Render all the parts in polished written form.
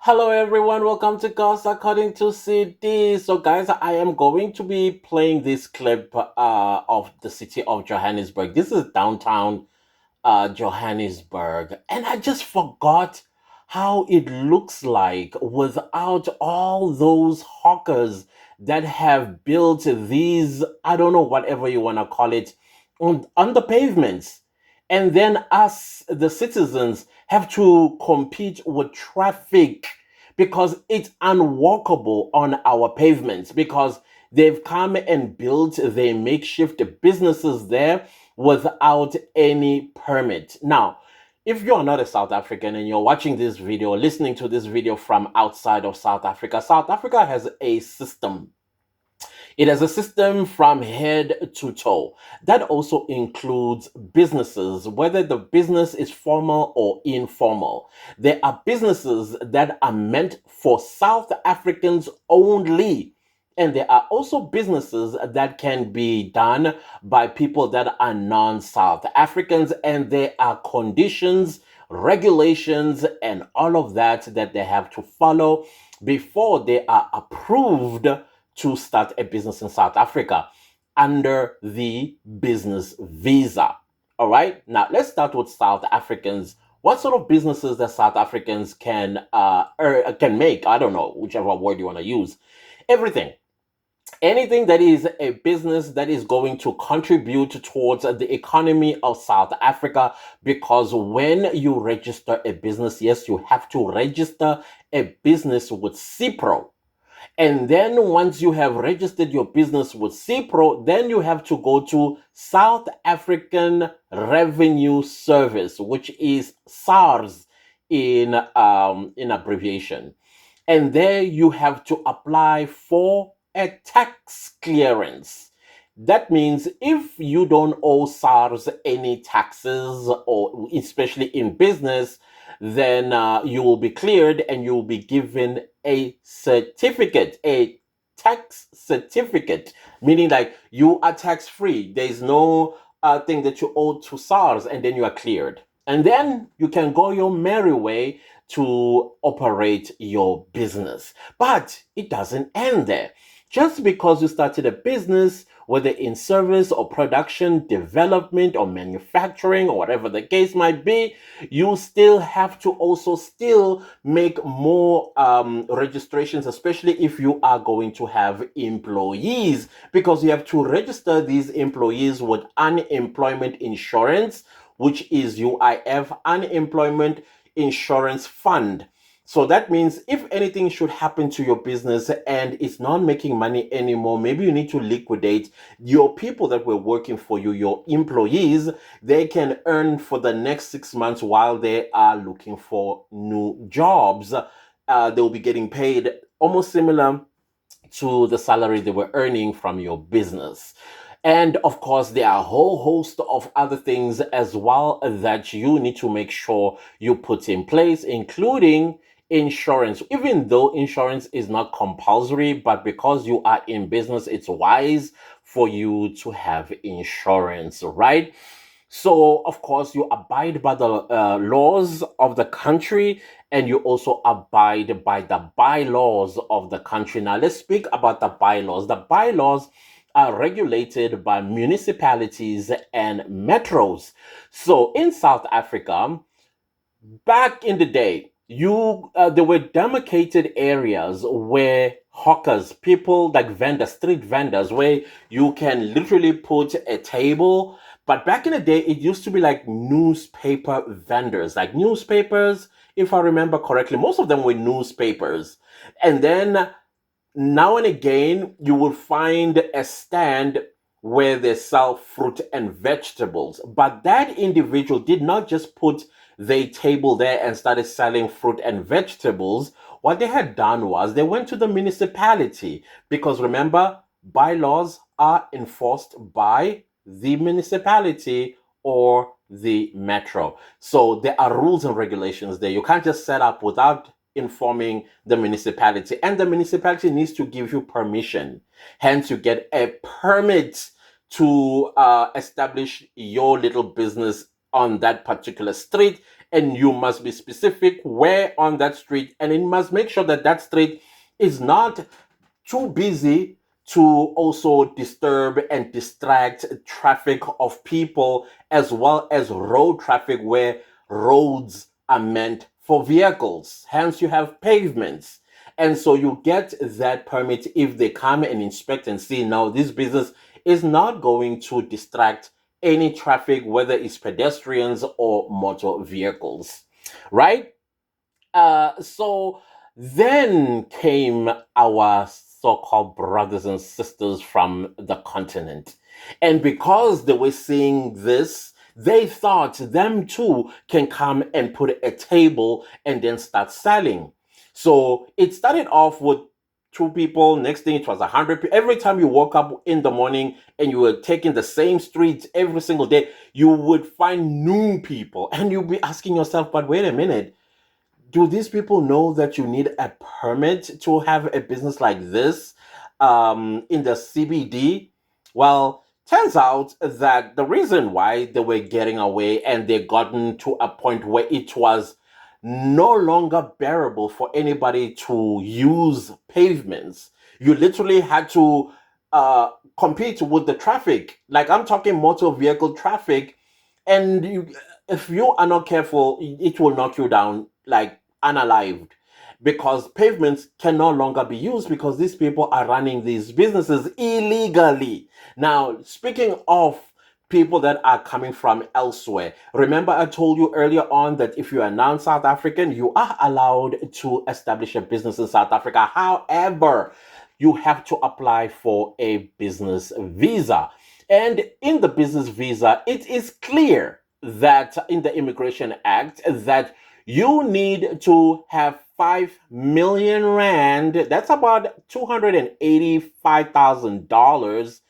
Hello everyone, welcome to Goss According to CD. So guys, I am going to be playing this clip of the city of Johannesburg. This is downtown Johannesburg, and I just forgot how it looks like without all those hawkers that have built these, I don't know, whatever you want to call it, on the pavements. And then us, the citizens, have to compete with traffic because it's unwalkable on our pavements because they've come and built their makeshift businesses there without any permit. Now, if you're not a South African and you're watching this video, listening to this video from outside of South Africa has a system. It has a system from head to toe. That also includes businesses, whether the business is formal or informal. There are businesses that are meant for South Africans only. And there are also businesses that can be done by people that are non South Africans, and there are conditions, regulations, and all of that they have to follow before they are approved to start a business in South Africa under the business visa. All right. Now let's start with South Africans. What sort of businesses that South Africans can make? I don't know, whichever word you want to use. Everything, anything that is a business that is going to contribute towards the economy of South Africa, because when you register a business, yes, you have to register a business with CIPRO. And then once you have registered your business with CIPRO, then you have to go to South African Revenue Service, which is SARS in abbreviation. And there you have to apply for a tax clearance. That means if you don't owe SARS any taxes, or especially in business, then you will be cleared and you will be given a certificate, a tax certificate, meaning like you are tax free. There's no thing that you owe to SARS, and then you are cleared. And then you can go your merry way to operate your business. But it doesn't end there. Just because you started a business, whether in service or production, development or manufacturing or whatever the case might be, you still have to also still make more registrations, especially if you are going to have employees, because you have to register these employees with unemployment insurance, which is UIF, unemployment insurance fund. So that means if anything should happen to your business and it's not making money anymore, maybe you need to liquidate your people that were working for you, your employees, they can earn for the next 6 months while they are looking for new jobs. They'll be getting paid almost similar to the salary they were earning from your business. And of course, there are a whole host of other things as well that you need to make sure you put in place, including insurance. Even though insurance is not compulsory, but because you are in business, it's wise for you to have insurance, right? So, of course, you abide by the laws of the country, and you also abide by the bylaws of the country. Now, let's speak about the bylaws. The bylaws are regulated by municipalities and metros. So, in South Africa, back in the day, you there were demarcated areas where hawkers, people like vendors, street vendors, where you can literally put a table. But back in the day, it used to be like newspaper vendors, like newspapers, if I remember correctly. Most of them were newspapers. And then now and again, you will find a stand where they sell fruit and vegetables. But that individual did not just put their table there and started selling fruit and vegetables. What they had done was they went to the municipality, because remember, bylaws are enforced by the municipality or the metro. So there are rules and regulations there. You can't just set up without informing the municipality, and the municipality needs to give you permission. Hence, you get a permit to establish your little business on that particular street, and you must be specific where on that street, and it must make sure that that street is not too busy to also disturb and distract traffic of people, as well as road traffic where roads are meant for vehicles. Hence, you have pavements. And so you get that permit if they come and inspect and see now this business is not going to distract any traffic, whether it's pedestrians or motor vehicles, right? So then came our so-called brothers and sisters from the continent. And because they were seeing this, they thought them too can come and put a table and then start selling. So it started off with two people. Next thing it was 100 people. Every time you woke up in the morning and you were taking the same streets every single day, you would find new people and you'd be asking yourself, but wait a minute, do these people know that you need a permit to have a business like this in the CBD? Well, turns out that the reason why they were getting away and they gotten to a point where it was no longer bearable for anybody to use pavements. You literally had to compete with the traffic. Like I'm talking motor vehicle traffic, and if you are not careful, it will knock you down like unalived, because pavements can no longer be used because these people are running these businesses illegally. Now, speaking of people that are coming from elsewhere, remember I told you earlier on that if you are non-South African, you are allowed to establish a business in South Africa. However, you have to apply for a business visa. And in the business visa, it is clear that in the Immigration Act that you need to have 5 million rand, that's about $285,000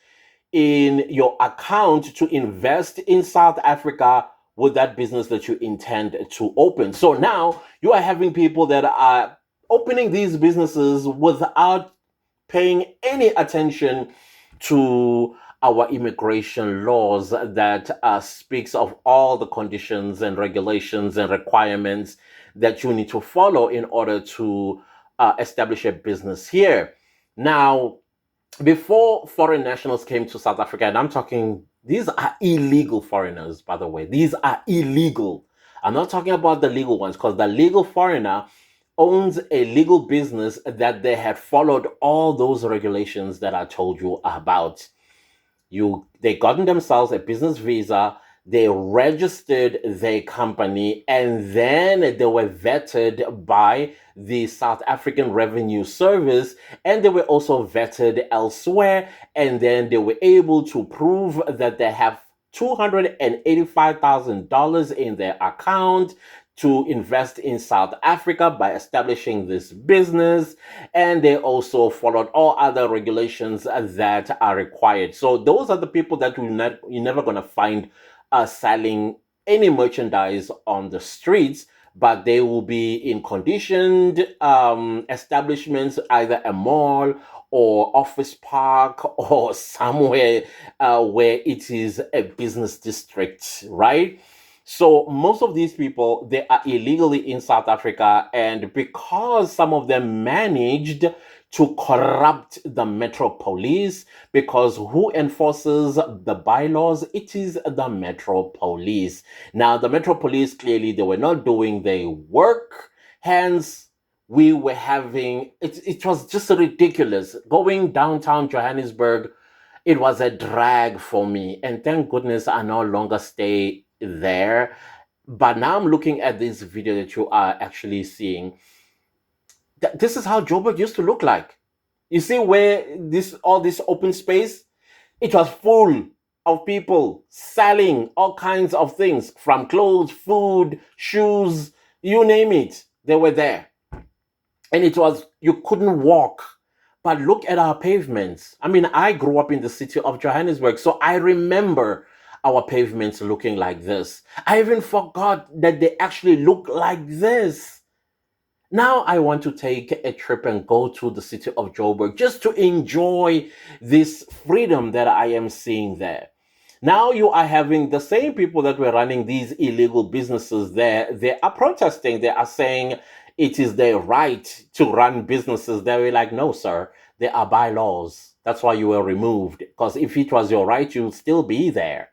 in your account to invest in South Africa with that business that you intend to open. So now you are having people that are opening these businesses without paying any attention to our immigration laws that speaks of all the conditions and regulations and requirements that you need to follow in order to establish a business here. Now, before foreign nationals came to South Africa, and I'm talking, these are illegal foreigners, by the way. These are illegal. I'm not talking about the legal ones, because the legal foreigner owns a legal business that they had followed all those regulations that I told you about. They gotten themselves a business visa, they registered their company, and then they were vetted by the South African Revenue Service, and they were also vetted elsewhere, and then they were able to prove that they have $285,000 in their account to invest in South Africa by establishing this business. And they also followed all other regulations that are required. So those are the people that you're never going to find selling any merchandise on the streets, but they will be in conditioned establishments, either a mall or office park or somewhere where it is a business district, right? So most of these people, they are illegally in South Africa, and because some of them managed to corrupt the Metro Police, because who enforces the bylaws? It is the Metro Police. Now, the Metro Police, clearly they were not doing their work, hence we were having it was just ridiculous. Going downtown Johannesburg, it was a drag for me, and thank goodness I no longer stay there. But now I'm looking at this video that you are actually seeing. This is how Joburg used to look like. You see where all this open space, it was full of people selling all kinds of things, from clothes, food, shoes, you name it, they were there. And it was, you couldn't walk. But look at our pavements. I mean, I grew up in the city of Johannesburg, so I remember our pavements looking like this. I even forgot that they actually look like this. Now I want to take a trip and go to the city of Joburg just to enjoy this freedom that I am seeing there. Now you are having the same people that were running these illegal businesses there. They are protesting. They are saying it is their right to run businesses. They were like, no, sir, there are bylaws. That's why you were removed. Because if it was your right, you'd still be there.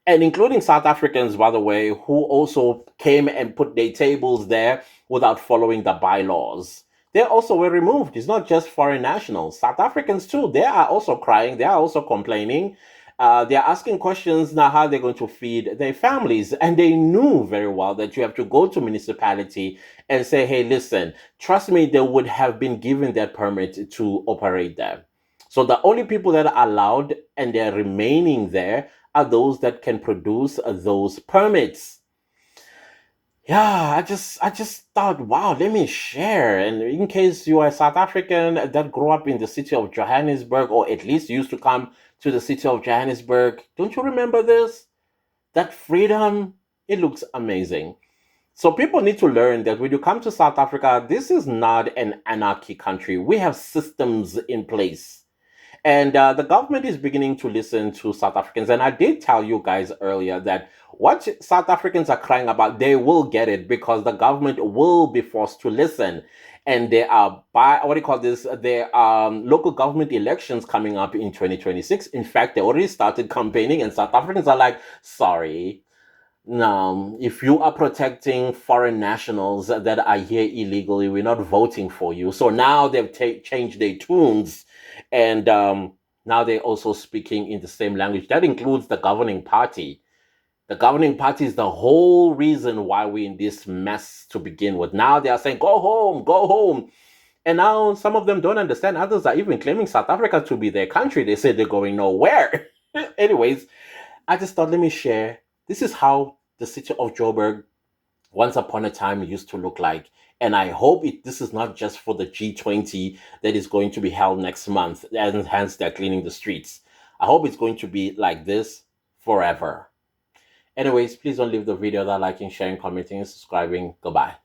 And including South Africans, by the way, who also came and put their tables there without following the bylaws. They also were removed. It's not just foreign nationals. South Africans, too, they are also crying. They are also complaining. They are asking questions now how they're going to feed their families. And they knew very well that you have to go to municipality and say, hey, listen, trust me, they would have been given that permit to operate there. So the only people that are allowed and they're remaining there are those that can produce those permits. Yeah, I just thought, wow, let me share. And in case you are a South African that grew up in the city of Johannesburg, or at least used to come to the city of Johannesburg, don't you remember this? That freedom, it looks amazing. So people need to learn that when you come to South Africa, this is not an anarchy country. We have systems in place. And the government is beginning to listen to South Africans. And I did tell you guys earlier that what South Africans are crying about, they will get it because the government will be forced to listen. And there are, what do you call this? There are local government elections coming up in 2026. In fact, they already started campaigning, and South Africans are like, sorry, no, if you are protecting foreign nationals that are here illegally, we're not voting for you. So now they've changed their tunes, and now they're also speaking in the same language. That includes the governing party. The governing party is the whole reason why we're in this mess to begin with. Now they are saying, go home, go home. And now some of them don't understand. Others are even claiming South Africa to be their country. They say they're going nowhere. Anyways, I just thought, let me share. This is how the city of Joburg once upon a time used to look like. And I hope this is not just for the G20 that is going to be held next month, and hence they're cleaning the streets. I hope it's going to be like this forever. Anyways, please don't leave the video without liking, sharing, commenting, and subscribing. Goodbye.